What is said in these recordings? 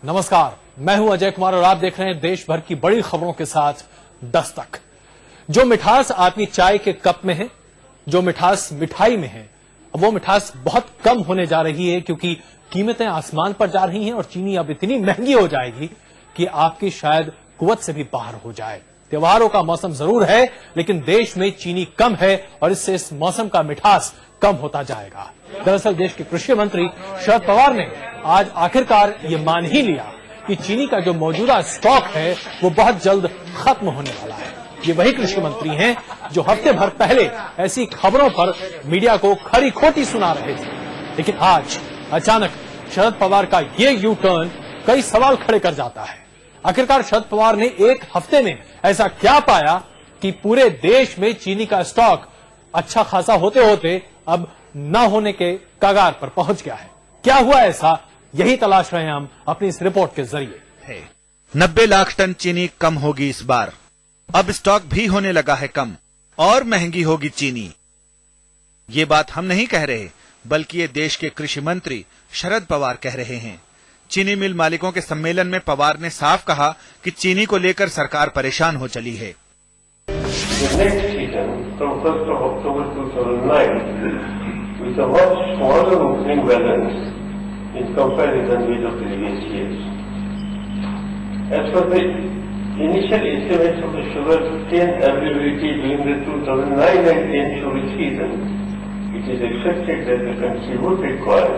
नमस्कार, मैं हूं अजय कुमार और आप देख रहे हैं देश भर की बड़ी खबरों के साथ दस्तक। जो मिठास आपकी चाय के कप में है, जो मिठास मिठाई में है, वो मिठास बहुत कम होने जा रही है क्योंकि कीमतें आसमान पर जा रही हैं और चीनी अब इतनी महंगी हो जाएगी कि आपकी शायद कुवत से भी बाहर हो जाए। त्योहारों का मौसम जरूर है, लेकिन देश में चीनी कम है और इससे इस मौसम का मिठास कम होता जाएगा। दरअसल देश के कृषि मंत्री शरद पवार ने आज आखिरकार ये मान ही लिया कि चीनी का जो मौजूदा स्टॉक है वो बहुत जल्द खत्म होने वाला है। ये वही कृषि मंत्री हैं जो हफ्ते भर पहले ऐसी खबरों पर मीडिया को खरी खोटी सुना रहे थे, लेकिन आज अचानक शरद पवार का ये यू टर्न कई सवाल खड़े कर जाता है। आखिरकार शरद पवार ने एक हफ्ते में ऐसा क्या पाया कि पूरे देश में चीनी का स्टॉक अच्छा खासा होते होते अब न होने के कगार पर पहुंच गया है? क्या हुआ ऐसा, यही तलाश रहे हैं हम अपनी इस रिपोर्ट के जरिए। 90 लाख टन चीनी कम होगी इस बार। अब स्टॉक भी होने लगा है कम और महंगी होगी चीनी। ये बात हम नहीं कह रहे, बल्कि ये देश के कृषि मंत्री शरद पवार कह रहे हैं। चीनी मिल मालिकों के सम्मेलन में पवार ने साफ कहा कि चीनी को लेकर सरकार परेशान हो चली है। With a much smaller opening balance in comparison with the previous years. As per the initial estimates of the sugar cane availability during the 2009 and 10 sugar season, it is expected that the country would require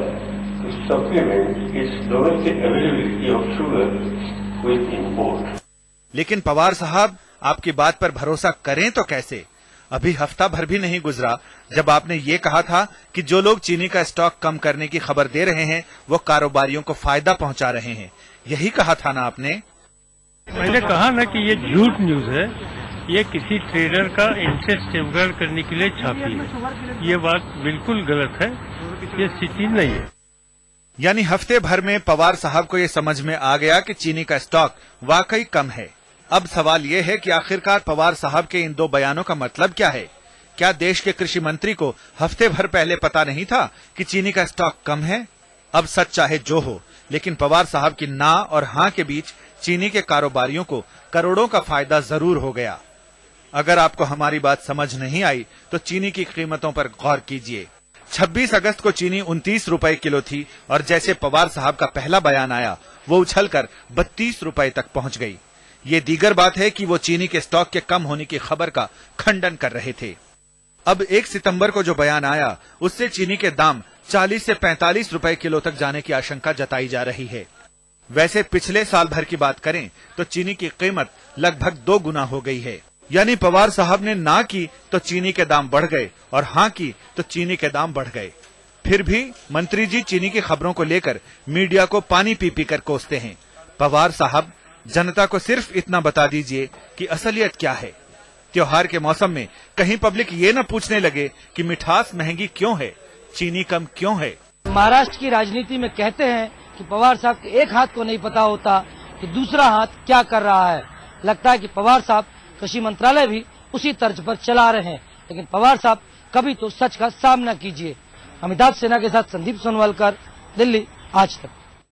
to supplement its domestic availability of sugar with import. लेकिन पवार साहब, आपकी बात पर भरोसा करें तो कैसे? अभी हफ्ता भर भी नहीं गुजरा जब आपने ये कहा था कि जो लोग चीनी का स्टॉक कम करने की खबर दे रहे हैं वो कारोबारियों को फायदा पहुंचा रहे हैं। यही कहा था ना आपने? मैंने कहा ना कि ये झूठ न्यूज है, ये किसी ट्रेडर का इंटरेस्ट सेफगार्ड करने के लिए छापी है। ये बात बिल्कुल गलत है, ये स्थिति नहीं है। यानी हफ्ते भर में पवार साहब को ये समझ में आ गया कि चीनी का स्टॉक वाकई कम है। अब सवाल ये है कि आखिरकार पवार साहब के इन दो बयानों का मतलब क्या है? क्या देश के कृषि मंत्री को हफ्ते भर पहले पता नहीं था कि चीनी का स्टॉक कम है? अब सच चाहे जो हो, लेकिन पवार साहब की ना और हां के बीच चीनी के कारोबारियों को करोड़ों का फायदा जरूर हो गया। अगर आपको हमारी बात समझ नहीं आई तो चीनी की कीमतों पर गौर कीजिए। 26 अगस्त को चीनी 29 रुपए किलो थी और जैसे पवार साहब का पहला बयान आया वो उछलकर 32 रुपए तक पहुंच गई। ये दीगर बात है कि वो चीनी के स्टॉक के कम होने की खबर का खंडन कर रहे थे। अब 1 सितंबर को जो बयान आया उससे चीनी के दाम 40 से 45 रुपए किलो तक जाने की आशंका जताई जा रही है। वैसे पिछले साल भर की बात करें तो चीनी की कीमत लगभग 2 गुना हो गई है। यानी पवार साहब ने ना की तो चीनी के दाम बढ़ गए और हां की तो चीनी के दाम बढ़ गए। फिर भी मंत्री जी चीनी की खबरों को लेकर मीडिया को पानी पी पी कर कोसते हैं। पवार साहब, जनता को सिर्फ इतना बता दीजिए कि असलियत क्या है। त्योहार के मौसम में कहीं पब्लिक ये न पूछने लगे कि मिठास महंगी क्यों है, चीनी कम क्यों है। महाराष्ट्र की राजनीति में कहते हैं कि पवार साहब के एक हाथ को नहीं पता होता कि दूसरा हाथ क्या कर रहा है। लगता है कि पवार साहब कृषि मंत्रालय भी उसी तर्ज पर चला रहे हैं, लेकिन पवार साहब कभी तो सच का सामना कीजिए। अमिताभ सिन्हा के साथ संदीप सोनवलकर, दिल्ली, आज तक।